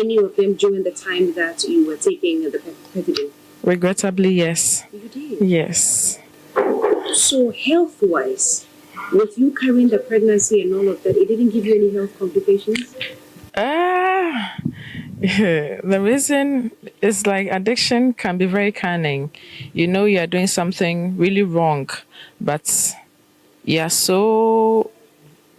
any of them during the time that you were taking the pethidine? Regrettably, yes. You did? Yes. So health-wise, with you carrying the pregnancy and all of that, it didn't give you any health complications? The reason is like addiction can be very cunning. You know you are doing something really wrong, but you are so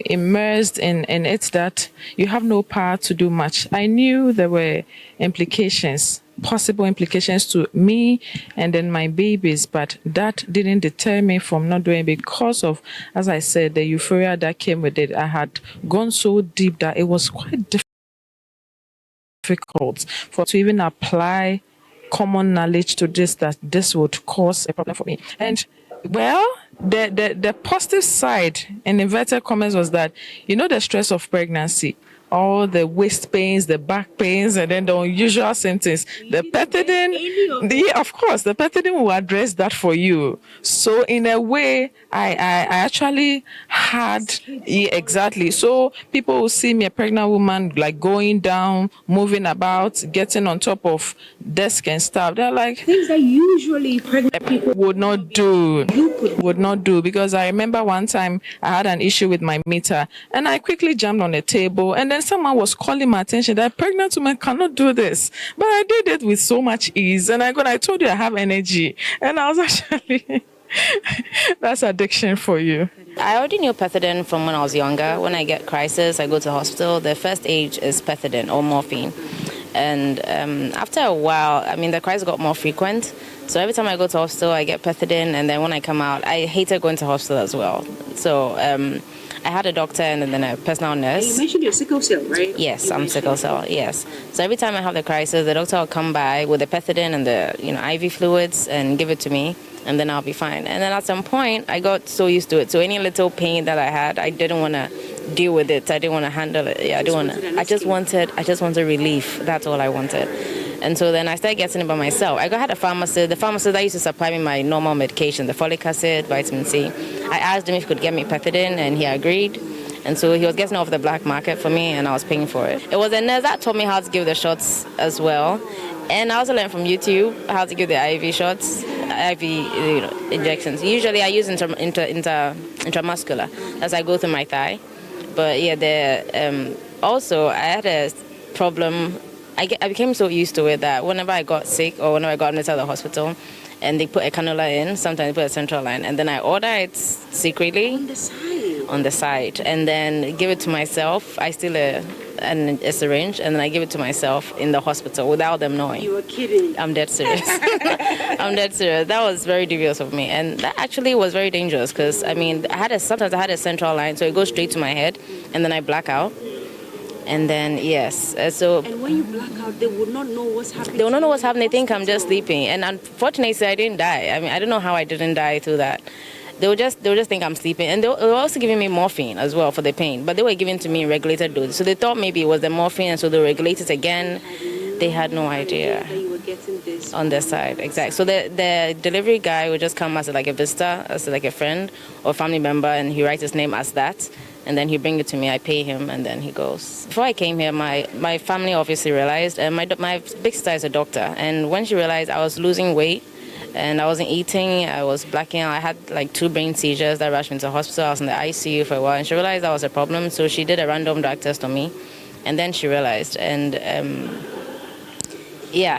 immersed in it that you have no power to do much. I knew there were implications, possible implications to me and then my babies, but that didn't deter me from not doing it because of, as I said, the euphoria that came with it. I had gone so deep that it was quite difficult for to even apply common knowledge to this, that this would cause a problem for me. And well, the positive side in inverted commas was that, you know, the stress of pregnancy, all the waist pains, the back pains, and then the unusual symptoms. The pethidine, of course, the pethidine will address that for you. So in a way, I actually had, yeah, exactly. So people will see me, a pregnant woman, like going down, moving about, getting on top of desk and stuff. They're like, things that usually pregnant people would not do. Would not do, because I remember one time I had an issue with my meter and I quickly jumped on the table, and then someone was calling my attention that pregnant women cannot do this, but I did it with so much ease. And I told you I have energy, and I was actually that's addiction for you. I already knew pethidine from when I was younger. When I get crisis, I go to the hospital. The first age is pethidine or morphine. And after a while, I mean, the crises got more frequent. So every time I go to hospital, I get pethidine. And then when I come out, I hated going to hospital as well. So I had a doctor and then a personal nurse. You mentioned your sickle cell, right? Yes, I'm sickle cell, yes. So every time I have the crisis, the doctor will come by with the pethidine and the IV fluids and give it to me, and then I'll be fine. And then at some point, I got so used to it. So any little pain that I had, I didn't want to deal with it. I didn't want to handle it. Yeah, I didn't want to. I just wanted relief. That's all I wanted. And so then I started getting it by myself. I had a pharmacist. The pharmacist that used to supply me my normal medication, the folic acid, vitamin C. I asked him if he could get me pethidine, and he agreed. And so he was getting off the black market for me, and I was paying for it. It was a nurse that taught me how to give the shots as well. And I also learned from YouTube how to give the IV shots, IV injections. Usually I use intramuscular as I go through my thigh. But yeah, also I had a problem. I became so used to it that whenever I got sick or whenever I got admitted to the hospital and they put a cannula in, sometimes they put a central line, and then I order it secretly on the side and then give it to myself. I steal a syringe and then I give it to myself in the hospital without them knowing. You were kidding. I'm dead serious. I'm dead serious. That was very devious of me, and that actually was very dangerous because I mean sometimes I had a central line, so it goes straight to my head and then I black out. And then, yes. And when you black out, they would not know what's happening. They would not know what's happening. They think I'm just sleeping. And unfortunately, I didn't die. I mean, I don't know how I didn't die through that. They would just think I'm sleeping. And they were also giving me morphine as well for the pain. But they were giving to me in regulated doses. So they thought maybe it was the morphine, and so they regulated it again. They had no idea. That you were getting this on their side, exactly. So the delivery guy would just come as like a visitor, as like a friend or family member, and he writes his name as that. And then he bring it to me, I pay him, and then he goes. Before I came here, my family obviously realized, and my big sister is a doctor, and when she realized I was losing weight, and I wasn't eating, I was blacking out, I had like 2 brain seizures that rushed me to the hospital, I was in the ICU for a while, and she realized that was a problem, so she did a random drug test on me, and then she realized, and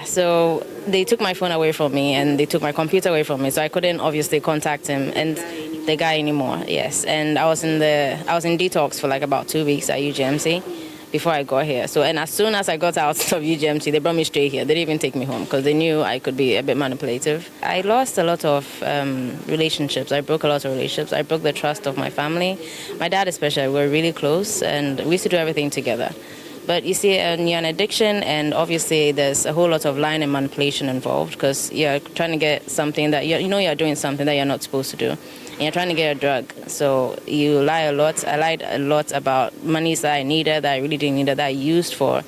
so they took my phone away from me, and they took my computer away from me, so I couldn't obviously contact him, and the guy anymore, yes. And I was in detox for like about 2 weeks at UGMC before I got here. So, and as soon as I got out of UGMC, they brought me straight here. They didn't even take me home because they knew I could be a bit manipulative. I lost a lot of relationships. I broke a lot of relationships. I broke the trust of my family. My dad especially, we were really close, and we used to do everything together. But you see, you're an addiction, and obviously there's a whole lot of lying and manipulation involved because you're trying to get something that you're doing something that you're not supposed to do. And you're trying to get a drug, so you lie a lot. I lied a lot about monies that I needed, that I really didn't need, that I used for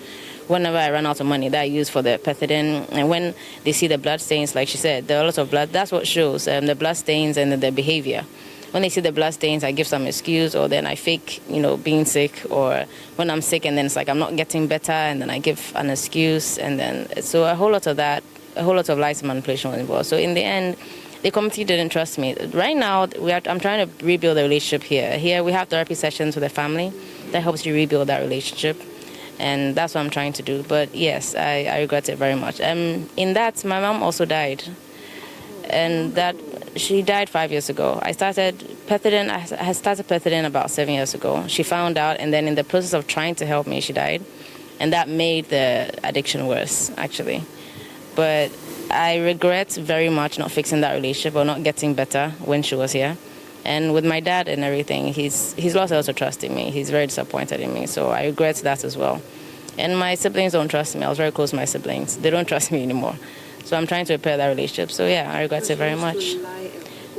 whenever I ran out of money, that I used for the pethidine. And when they see the blood stains, like she said, there are a lot of blood. That's what shows the blood stains and the behavior. when they see the blood stains, I give some excuse, or then I fake, being sick, or when I'm sick and then it's like I'm not getting better, and then I give an excuse, and then so a whole lot of that, a whole lot of lies and manipulation was involved. So in the end, the committee didn't trust me. Right now, I'm trying to rebuild the relationship here. Here we have therapy sessions with the family that helps you rebuild that relationship. And that's what I'm trying to do. But yes, I regret it very much. In that, my mom also died. And that she died 5 years ago. I started pethidine about 7 years ago. She found out, and then in the process of trying to help me, she died. And that made the addiction worse, actually. But I regret very much not fixing that relationship or not getting better when she was here. And with my dad and everything, he's lost a lot of trust in me. He's very disappointed in me, so I regret that as well. And my siblings don't trust me. I was very close to my siblings. They don't trust me anymore. So I'm trying to repair that relationship. So yeah, I regret it very much.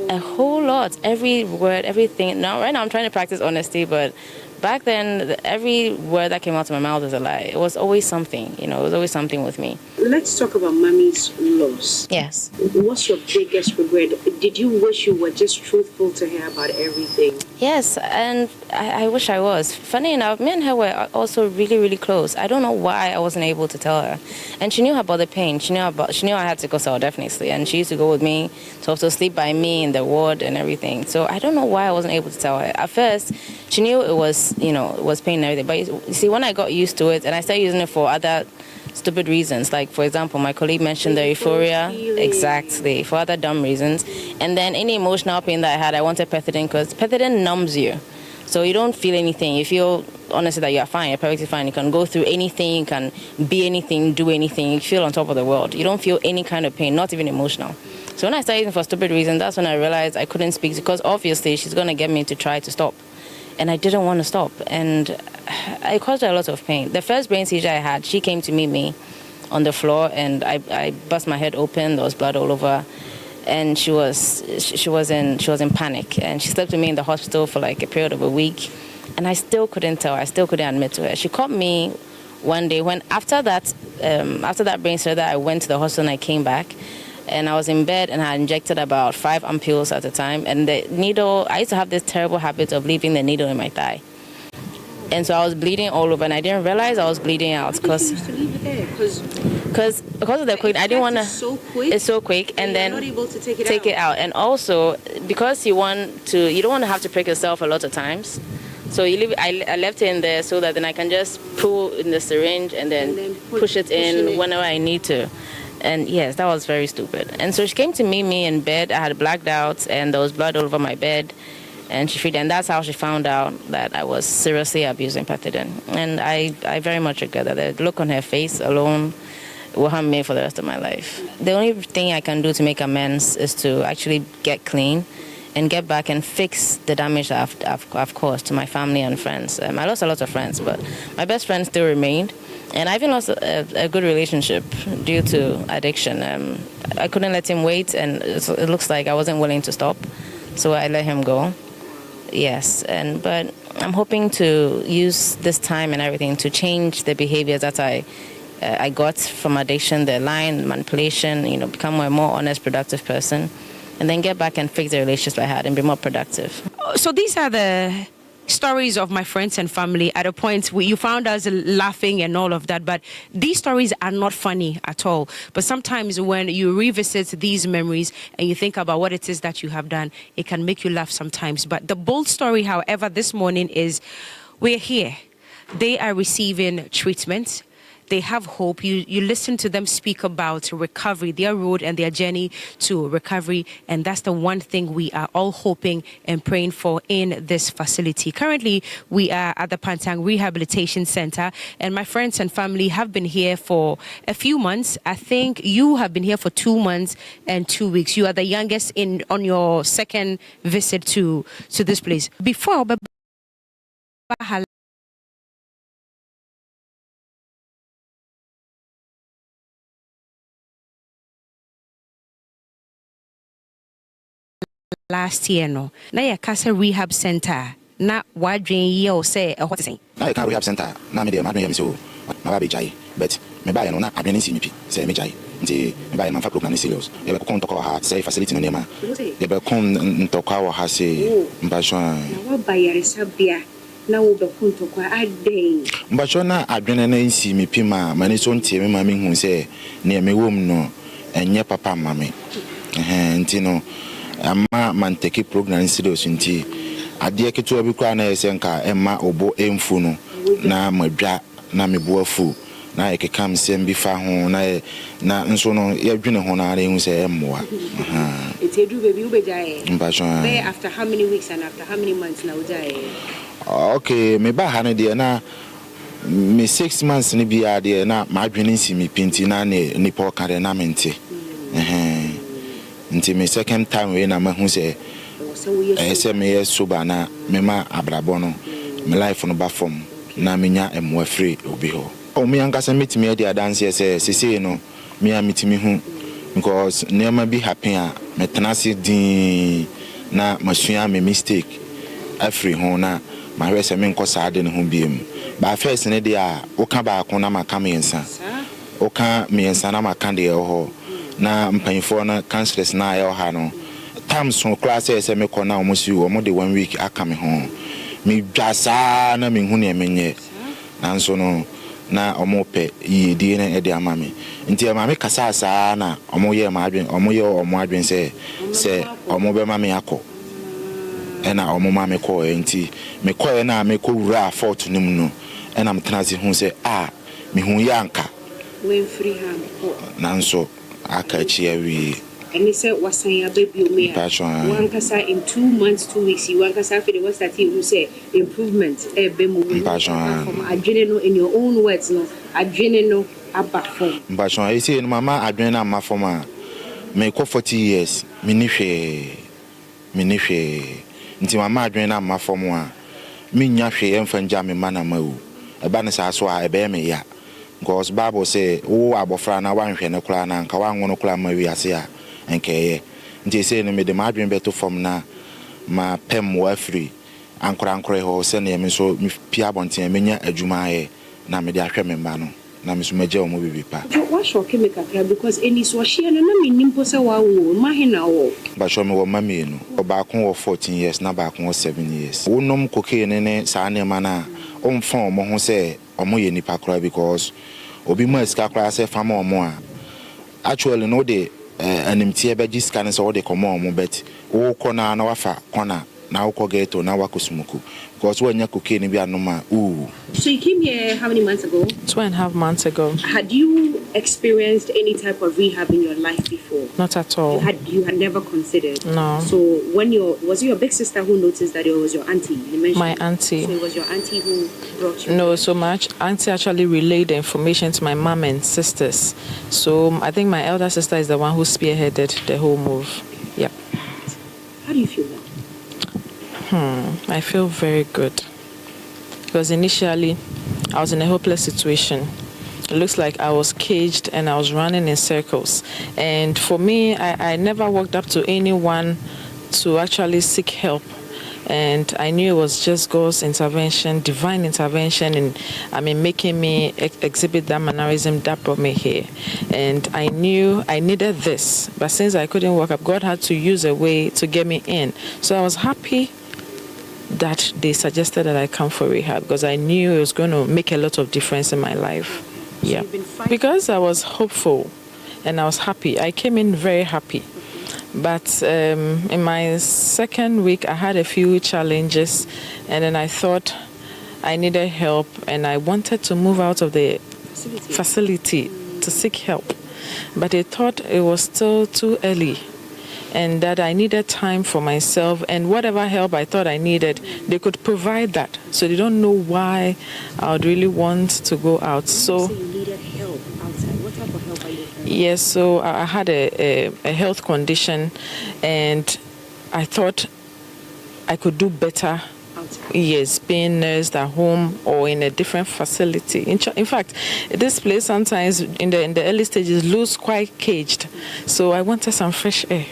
A whole lot. Every word, everything. Right now I'm trying to practice honesty, but back then, every word that came out of my mouth was a lie. It was always something, it was always something with me. Let's talk about mommy's loss. Yes. What's your biggest regret? Did you wish you were just truthful to her about everything? Yes, and I wish I was. Funny enough, me and her were also really, really close. I don't know why I wasn't able to tell her. And she knew about the pain. She knew I had sickle cell, definitely. And she used to go with me to also sleep by me in the ward and everything. So I don't know why I wasn't able to tell her. At first, she knew it was, it was pain and everything. But you see, when I got used to it, and I started using it for other stupid reasons, like for example, my colleague mentioned the euphoria, exactly, for other dumb reasons. And then any emotional pain that I had, I wanted pethidine, because pethidine numbs you, so you don't feel anything. You feel honestly that you are fine, you're perfectly fine. You can go through anything, you can be anything, do anything. You feel on top of the world. You don't feel any kind of pain, not even emotional. So when I started using for stupid reasons, that's when I realized I couldn't speak, because obviously she's gonna get me to try to stop. And I didn't want to stop, and it caused her a lot of pain. The first brain seizure I had, she came to meet me on the floor, and I bust my head open. There was blood all over, and she was in panic, and she slept with me in the hospital for like a period of a week, and I still couldn't tell her. I still couldn't admit to her. She called me one day when after that brain surgery, I went to the hospital and I came back. And I was in bed, and I injected about 5 ampules at a time. And the needle, I used to have this terrible habit of leaving the needle in my thigh. And so I was bleeding all over, and I didn't realize I was bleeding out because of the quick. I didn't want to. It's so quick, and then you're not able to take it out. And also because you don't want to have to prick yourself a lot of times. So I left it in there so that then I can just pull in the syringe and then push it in whenever I need to. And yes, that was very stupid. And so she came to meet me in bed. I had blacked out, and there was blood all over my bed. And and that's how she found out that I was seriously abusing pethidine. And I very much regret that. The look on her face alone will harm me for the rest of my life. The only thing I can do to make amends is to actually get clean and get back and fix the damage that I've caused to my family and friends. I lost a lot of friends, but my best friend still remained. And I even lost a good relationship due to addiction. I couldn't let him wait, and it looks like I wasn't willing to stop, so I let him go. Yes, but I'm hoping to use this time and everything to change the behaviors that I got from addiction, the lying, manipulation, become a more honest, productive person, and then get back and fix the relationships I had and be more productive. So these are the stories of my friends and family at a point where you found us laughing and all of that, but these stories are not funny at all. But sometimes when you revisit these memories and you think about what it is that you have done, it can make you laugh sometimes. But the bold story, however, this morning is we're here. They are receiving treatment. They have hope. You listen to them speak about recovery, their road and their journey to recovery. And that's the one thing we are all hoping and praying for in this facility. Currently, we are at the Pantang Rehabilitation Center, and my friends and family have been here for a few months. I think you have been here for 2 months and 2 weeks. You are the youngest on your second visit to this place. Before, last year, no. Now your Casa Rehab Center. Na wadwen ye o say e hot sen. Na your rehab center. Na me dey madwen yam so. Ma ba be jai. But me ba ye no na adwen si me pi. Say me jai. nti ba ma fa program serious e be kon toko ha say facility no nema e be kon toko wa ha say mbasho na wa bayaresa bia na wo be kon toko adai mbasho na adwene na nsi me pima mani so ntie me ma me hu say ne me wom no enye papa mame nti no ama man take program serious nti ade keto bi kwa na ese nka emma obo emfu no na madwa na meboafu na ekekam sem bi fa ho na nso no yadwene ho na ara hu se emmoa it edu baby ubejae mbasho after how many weeks and after how many months na ujae okay me ba ha no de na me 6 months ni bia de na ma adwene nsi me pinti na ni po kare na mente nti me second time we na ma hu se ese me soba na me ma abrabo no me life no ba form na menya emwa free obi ho o me ankasa metimi ade adanse se sese no me a metimi hu because neema bi happen a metenase din na masua me mistake afri ho na ma hwe se me nkosa ade ne ho biem ba first ne de a oka ba ko na maka me nsa oka me nsa na maka de ho na mpanyfo na counselors na ayo ha no tam so class se me ko na omosi o de 1 week aka me ho me dwasa na me hu ne menye nanso no na omope yidi na ede ama me nti ama me kasa saa na omoye ma adwen omoye adwen se omobe ma me akọ ena omoma me ko nti me ko na me ko wura fort nim no ena me tena se hu se me hu yanka when free hand nanso aka chi awi and he said wasan ya baby o me one kasa in 2 months 2 weeks you one kasa for the was that you say improvement be mu from adwene no in your own words no adwene no aba form mbashon I say no mama adwene na ma form a me ko 40 years me ni hwe nti mama adwene na ma form a me nya hwe emfa nja me mana mawu eba ne sa so a ebe me ya because Bible say wo abofra na wanhwe ne kula na nka wanwo no kula ma wi ase a nkeye nti say no me de ma adwen beto form na ma pem wa free ankora ho se na me so me pia bonten menya adwuma ye na me de ahwe me mba no na me so magye o mo bibi pa what shock me kakra because any so share no na me nimpo se wa wo ma he na wo ba show me wo ma me no ba kon wo 14 years na ba kon wo 7 years wo nom cocaine ne sa ne ma na o mfon mo ho se o mo ye nipa kra because obi mo eska kra se fama o mo a actually no de animtie be giska so de komo o mo bet wo kona na wafa kona na wo geto na wakosumuku because when you cocaine bi anoma so you came here how many months ago 2.5 months ago. Had you experienced any type of rehab in your life before? Not at all. You had never considered? No. So when was it your big sister who noticed that it was your auntie? You mentioned my auntie. So it was your auntie who brought you? No, so much auntie actually relayed the information to my mom and sisters. So I think my elder sister is the one who spearheaded the whole move. Yep. How do you feel now? I feel very good. Because initially, I was in a hopeless situation. It looks like I was caged and I was running in circles. And for me, I never walked up to anyone to actually seek help. And I knew it was just God's intervention, divine intervention, and making me exhibit that mannerism that brought me here. And I knew I needed this. But since I couldn't walk up, God had to use a way to get me in. So I was happy that they suggested that I come for rehab because I knew it was going to make a lot of difference in my life. Yeah, because I was hopeful and I was happy. I came in very happy. But in my second week, I had a few challenges, and then I thought I needed help, and I wanted to move out of the facility to seek help. But I thought it was still too early, and that I needed time for myself, and whatever help I thought I needed, they could provide that. So they don't know why I would really want to go out. So you needed help outside. What type of help are you getting? Yes, so I had a health condition, and I thought I could do better. Outside. Yes, being nursed at home or in a different facility. In fact, this place sometimes in the early stages looks quite caged. So I wanted some fresh air.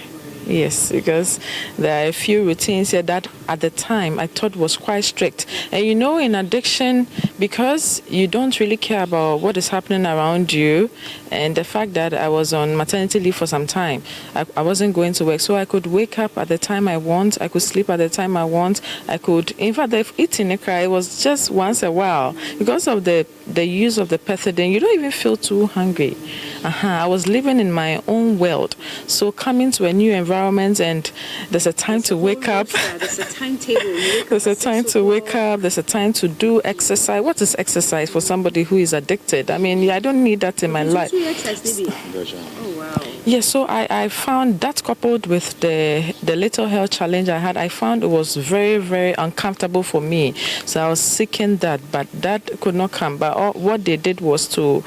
Yes, because there are a few routines here that at the time I thought was quite strict. And you know, in addiction, because you don't really care about what is happening around you, and the fact that I was on maternity leave for some time, I wasn't going to work. So I could wake up at the time I want, I could sleep at the time I want, I could, in fact, I've eaten a cry. It was just once a while. Because of the use of the pethidine, you don't even feel too hungry. I was living in my own world. So coming to a new environment, and there's a time to wake up. There's a timetable. There's a time to wake up. There's a time to do exercise. What is exercise for somebody who is addicted? I mean, I don't need that in my life. Oh, wow. Yeah, so I found that, coupled with the little health challenge I had, I found it was very, very uncomfortable for me. So I was seeking that, but that could not come. But what they did was to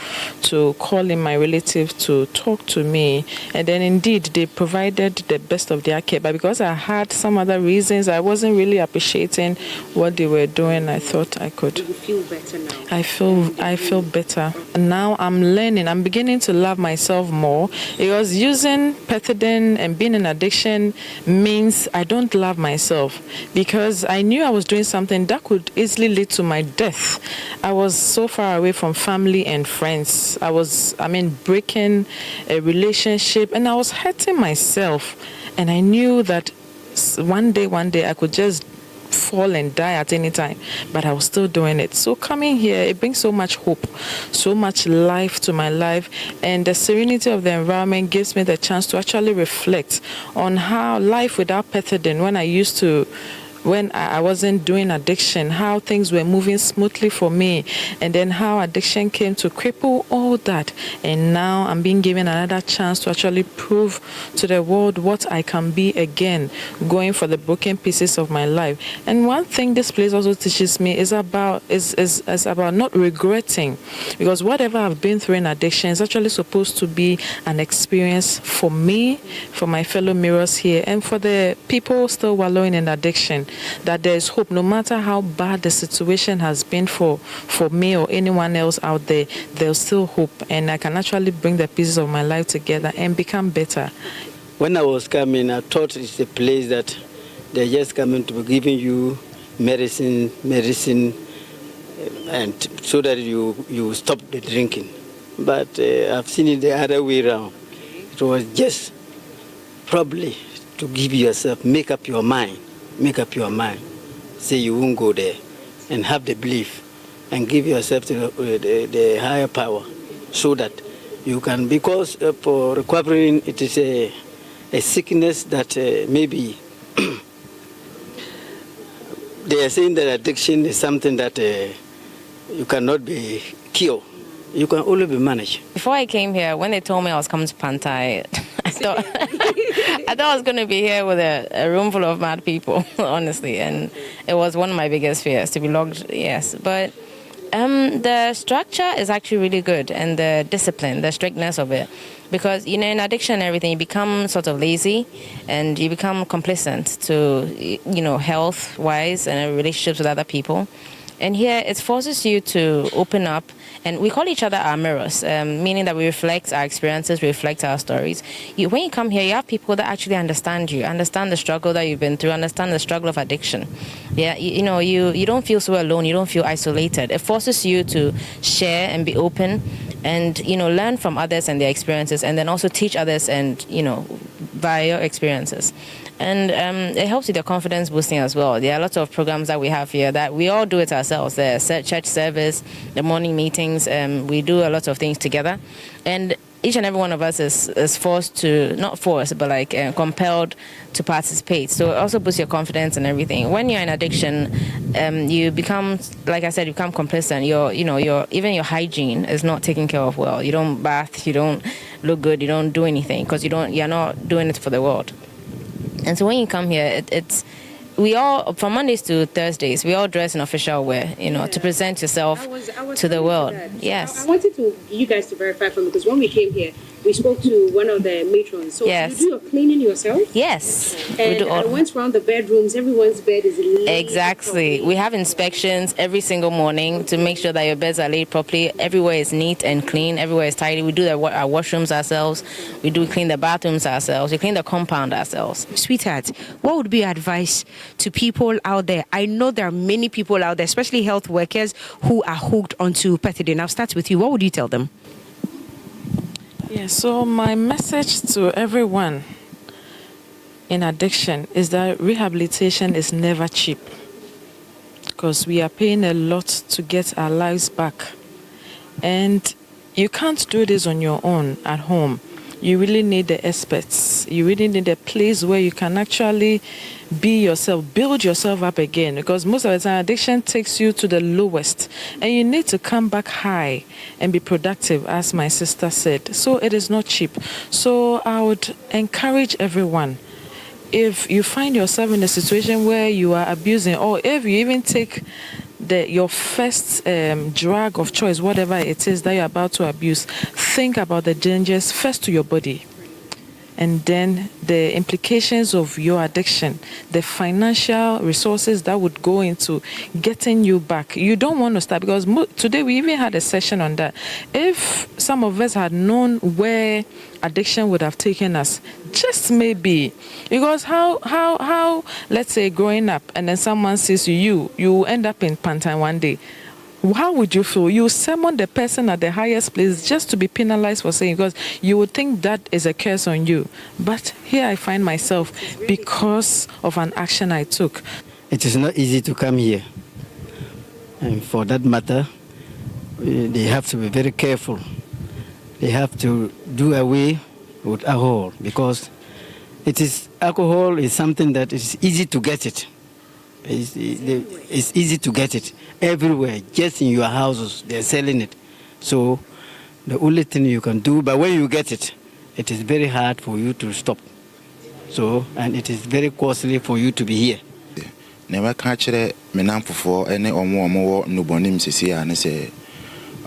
call in my relative to talk to me, and then indeed they provided the best of their care. But because I had some other reasons, I wasn't really appreciating what they were doing. I thought I could. You feel better now. I feel better. Now I'm learning. I'm beginning to love myself more. Because using pethidine and being in addiction means I don't love myself, because I knew I was doing something that could easily lead to my death. I was so far away from family and friends. I was breaking a relationship, and I was hurting myself. And I knew that one day I could just fall and die at any time, but I was still doing it. So coming here, it brings so much hope, so much life to my life, and the serenity of the environment gives me the chance to actually reflect on how life without pethidine, when I wasn't doing addiction, how things were moving smoothly for me, and then how addiction came to cripple all that. And now I'm being given another chance to actually prove to the world what I can be again, going for the broken pieces of my life. And one thing this place also teaches me is about not regretting, because whatever I've been through in addiction is actually supposed to be an experience for me, for my fellow mirrors here, and for the people still wallowing in addiction, that there is hope. No matter how bad the situation has been for me or anyone else out there, there's still hope, and I can actually bring the pieces of my life together and become better. When I was coming, I thought it's a place that they're just coming to be giving you medicine, and so that you stop the drinking. But I've seen it the other way around. It was just probably to give yourself, make up your mind, say you won't go there, and have the belief, and give yourself to the higher power, so that you can, because for recovering, it is a sickness that maybe they are saying that addiction is something that you cannot be cured. You can only be managed. Before I came here, when they told me I was coming to Pantai, I thought I was going to be here with a room full of mad people, honestly. And it was one of my biggest fears, to be locked, yes. But the structure is actually really good, and the discipline, the strictness of it. Because, in addiction and everything, you become sort of lazy, and you become complacent to, health-wise and relationships with other people. And here, it forces you to open up, and we call each other our mirrors, meaning that we reflect our experiences, reflect our stories. When you come here, you have people that actually understand you, understand the struggle that you've been through, understand the struggle of addiction. Yeah, you don't feel so alone, you don't feel isolated. It forces you to share and be open, and learn from others and their experiences, and then also teach others, and via your experiences. And it helps with your confidence boosting as well. There are lots of programs that we have here that we all do it ourselves. The church service, the morning meetings, we do a lot of things together. And each and every one of us is forced to, not forced, but compelled to participate. So it also boosts your confidence and everything. When you're in addiction, you become, like I said, you become complacent. Even your hygiene is not taken care of well. You don't bath, you don't look good, you don't do anything, because you're not doing it for the world. And so when you come here, we all, from Mondays to Thursdays, we all dress in official wear, to present yourself to the world. Yes. I wanted you guys to verify for me, because when we came here, we spoke to one of the matrons. So Yes. you do your cleaning yourself? Yes. And We do I all. went around the bedrooms. Everyone's bed is laid Exactly. properly. We have inspections every single morning to make sure that your beds are laid properly. Everywhere is neat and clean. Everywhere is tidy. We do our washrooms ourselves. We do clean the bathrooms ourselves. We clean the compound ourselves. Sweetheart, what would be your advice to people out there? I know there are many people out there, especially health workers, who are hooked onto pethidine. I'll start with you. What would you tell them? Yeah, so my message to everyone in addiction is that rehabilitation is never cheap, because we are paying a lot to get our lives back. And you can't do this on your own at home. You really need the experts. You really need a place where you can actually be yourself, build yourself up again. Because most of the time, addiction takes you to the lowest. And you need to come back high and be productive, as my sister said. So it is not cheap. So I would encourage everyone, if you find yourself in a situation where you are abusing, or if you even take your first drug of choice, whatever it is that you're about to abuse, think about the dangers first to your body, and then the implications of your addiction, the financial resources that would go into getting you back. You don't want to start, because today we even had a session on that. If some of us had known where addiction would have taken us, just maybe, because how let's say growing up and then someone says to you end up in Pantan one day, how would you feel? You summon the person at the highest place just to be penalized for saying, because you would think that is a curse on you. But here I find myself because of an action I took. It is not easy to come here. And for that matter, they have to be very careful. They have to do away with alcohol, because alcohol is something that is easy to get it. It's easy to get it everywhere, just in your houses, they're selling it. So the only thing you can do, but when you get it, it is very hard for you to stop. So, and it is very costly for you to be here. Never catch it, Menampo any or more no bonim sisi and say,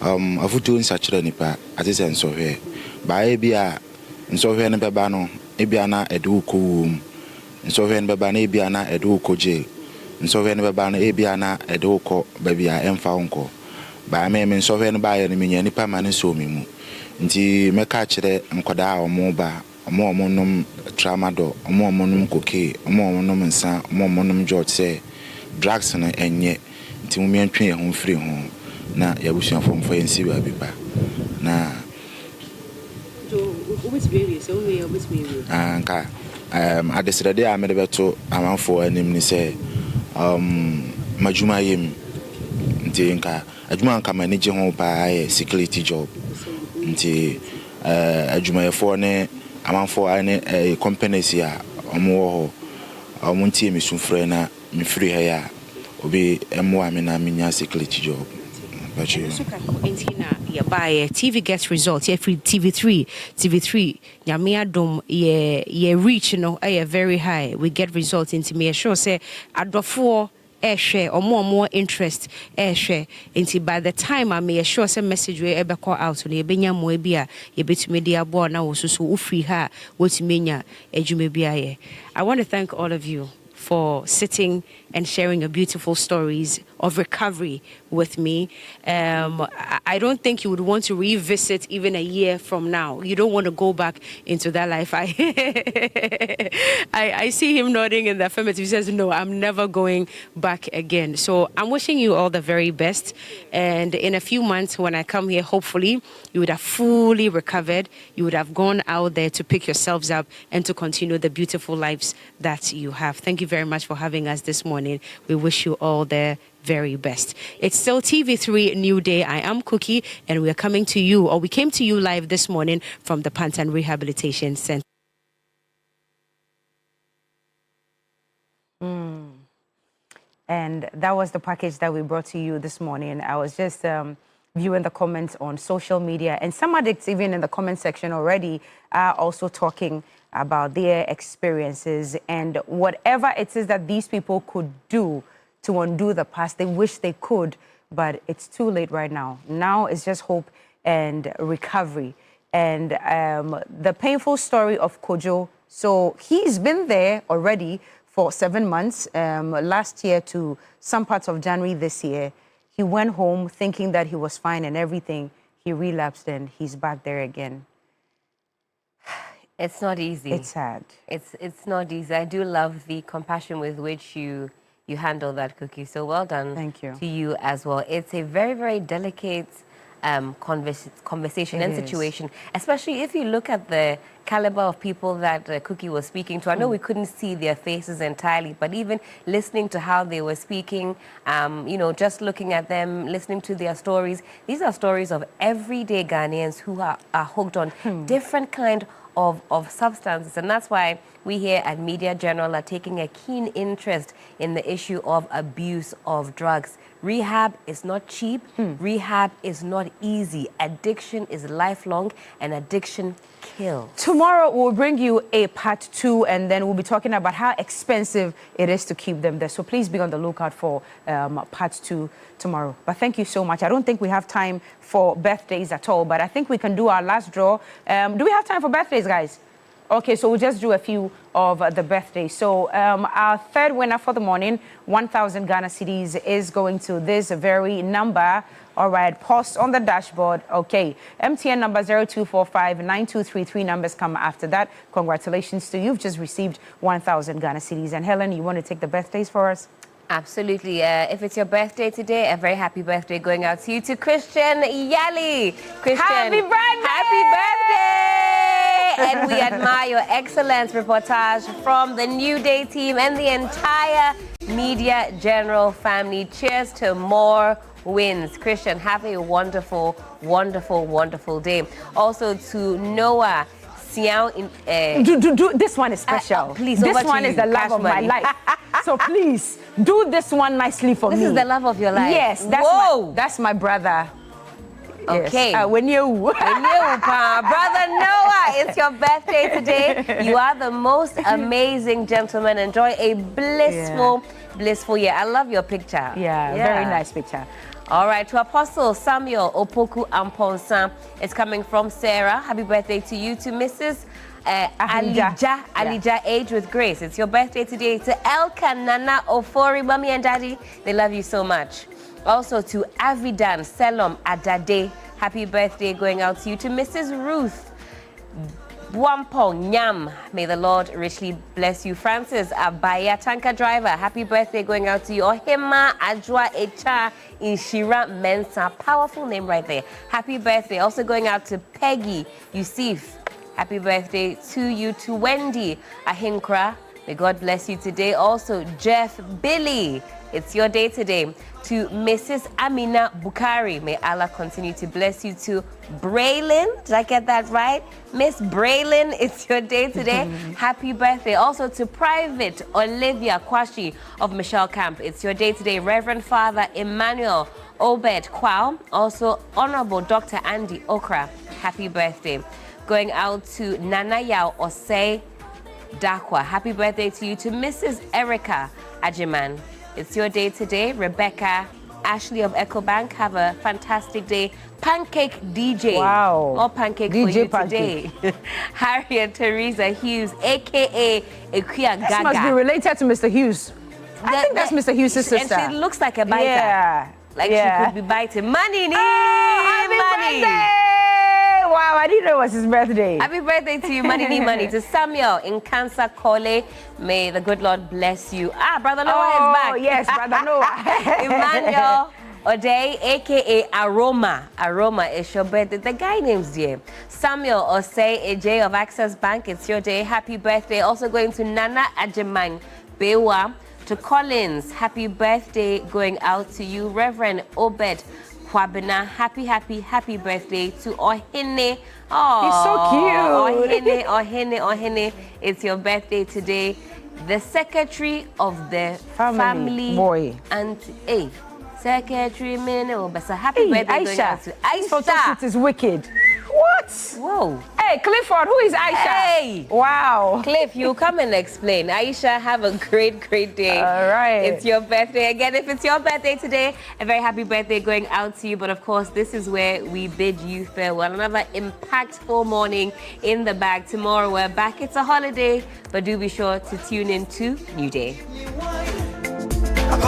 a foot in such a nipa, as is and so here. By Abia, and so here in Babano, Ibiana edu coom, and so here in Babana, Ibiana edu koje. So when we ban Abiana a doko, baby, I am found call. By me, and so when by any permanent so me. Nti me catch it and coda or more bar, a more monum tramador, a more monum coquet, a more monum and son, more monum George say, drugs and yet, until me and train home free home. Now, you wish from for and see where be back. Now, Which baby? So we always baby. I decided I made a better amount for an name say. Majuma yim nti adwuma nka manage ho pa security job nti adwumayefo ne amanfo ane companies ya omo ho omo nti mi sumfre na mi free ha ya obi emo ame na minya security job. TV gets results. Free TV3. Nyamia dom ye reach very high. We get results into me. Sure say adofo share or more interest share. Into by the time I may sure say message we ever call out on ye benya mo bia ye bit media bo na wo so free ha what menya ejume bia. I want to thank all of you for sitting and sharing your beautiful stories of recovery with me. I don't think you would want to revisit even a year from now. You don't want to go back into that life. I see him nodding in the affirmative. He says, no, I'm never going back again. So I'm wishing you all the very best. And in a few months when I come here, hopefully you would have fully recovered. You would have gone out there to pick yourselves up and to continue the beautiful lives that you have. Thank you very much for having us this morning. We wish you all the very best. It's still TV3 New Day. I am Cookie, and we are coming to you, or we came to you live this morning from the Pantan Rehabilitation Center. And that was the package that we brought to you this morning. I was just viewing the comments on social media, and some addicts even in the comment section already are also talking about their experiences and whatever it is that these people could do to undo the past. They wish they could, but it's too late right now. Now it's just hope and recovery. and the painful story of Kojo. So he's been there already for 7 months, last year to some parts of January this year. He went home thinking that he was fine and everything. He relapsed and he's back there again. It's not easy. It's sad. It's not easy. I do love the compassion with which you handle that, Cookie. So well done. Thank you. To you as well. It's a very, very delicate conversation and situation, especially if you look at the caliber of people that Cookie was speaking to. I know we couldn't see their faces entirely, but even listening to how they were speaking, you know, just looking at them, listening to their stories, these are stories of everyday Ghanaians who are hooked on different kind of substances. And that's why we here at Media General are taking a keen interest in the issue of abuse of drugs. Rehab is not cheap. Rehab is not easy. Addiction is lifelong, and addiction kills. Tomorrow we'll bring you a part 2, and then we'll be talking about how expensive it is to keep them there. So please be on the lookout for part 2 tomorrow. But thank you so much. I don't think we have time for birthdays at all, but I think we can do our last draw. Do we have time for birthdays, guys? Okay, so we'll just do a few of the birthdays. So our third winner for the morning, 1,000 Ghana cedis, is going to this very number. All right, post on the dashboard. Okay, MTN number 02459233 numbers come after that. Congratulations to you. You've just received 1,000 Ghana cedis. And Helen, you want to take the birthdays for us? Absolutely. If it's your birthday today, a very happy birthday going out to you, to Christian Yali. Christian, happy birthday! Happy birthday! And we admire your excellent reportage from the New Day team and the entire Media General family. Cheers to more wins. Christian, have a wonderful, wonderful, wonderful day. Also to Noah. This one is special. Please, this one is the love of my life. So please do this one nicely for me. This is the love of your life. Yes, that's my brother. Okay. Yes. When you Brother Noah, it's your birthday today. You are the most amazing gentleman. Enjoy a blissful year. I love your picture. Yeah, very nice picture. All right, to Apostle Samuel Opoku Amponsa, it's coming from Sarah. Happy birthday to you. To Mrs. Alija, Age with Grace. It's your birthday today. To Elka, Nana, Ofori, Mommy and Daddy, they love you so much. Also to Avidan, Selom, Adade, happy birthday going out to you. To Mrs. Ruth Wampong Nyam, may the Lord richly bless you. Francis Abaya, tanker driver, happy birthday going out to you. Ohima Ajwa Echa Inshira Mensa, powerful name right there. Happy birthday. Also going out to Peggy Yusuf, happy birthday to you. To Wendy Ahinkra, may God bless you today. Also Jeff Billy, it's your day today. To Mrs. Amina Bukari, may Allah continue to bless you. To Braylon, did I get that right? Miss Braylon, it's your day today. Happy birthday. Also to Private Olivia Kwashi of Michelle Camp, it's your day today. Reverend Father Emmanuel Obed Kwao, also Honorable Dr. Andy Okra, happy birthday. Going out to Nana Yao Osei Dakwa, happy birthday to you. To Mrs. Erica Ajiman, it's your day today. Rebecca Ashley of EcoBank, have a fantastic day. Pancake DJ. Wow. All pancake DJ for you Pancake. today. Harriet Teresa Hughes, a.k.a. Ekuya Gaga. This must be related to Mr. Hughes. I think that's Mr. Hughes' sister. And she looks like a biter. Yeah. Like she could be biting. Money, happy money. birthday! Wow, I didn't know it was his birthday. Happy birthday to you, money, money. To Samuel in Cancer Kole, may the good Lord bless you. Brother Noah is back. Oh, yes, Brother Noah. Emmanuel O'Day, a.k.a. Aroma. Aroma is your birthday. The guy name's here. Samuel Osei AJ of Access Bank, it's your day. Happy birthday. Also going to Nana Ajiman Bewa. To Collins, happy birthday going out to you. Reverend Obed Kwabena, happy birthday. To Ohene. Oh, he's so cute. Ohene, it's your birthday today. The secretary of the family boy. And secretary Minnie Obesa. Happy birthday going out to Aisha. This photo shoot is wicked. What? Whoa. Hey. Hey, Clifford, who is Aisha? Hey! Wow. Cliff, you come and explain. Aisha, have a great day. All right. It's your birthday. Again, if it's your birthday today, a very happy birthday going out to you. But of course, this is where we bid you farewell. Another impactful morning in the bag. Tomorrow we're back. It's a holiday, but do be sure to tune in to New Day. I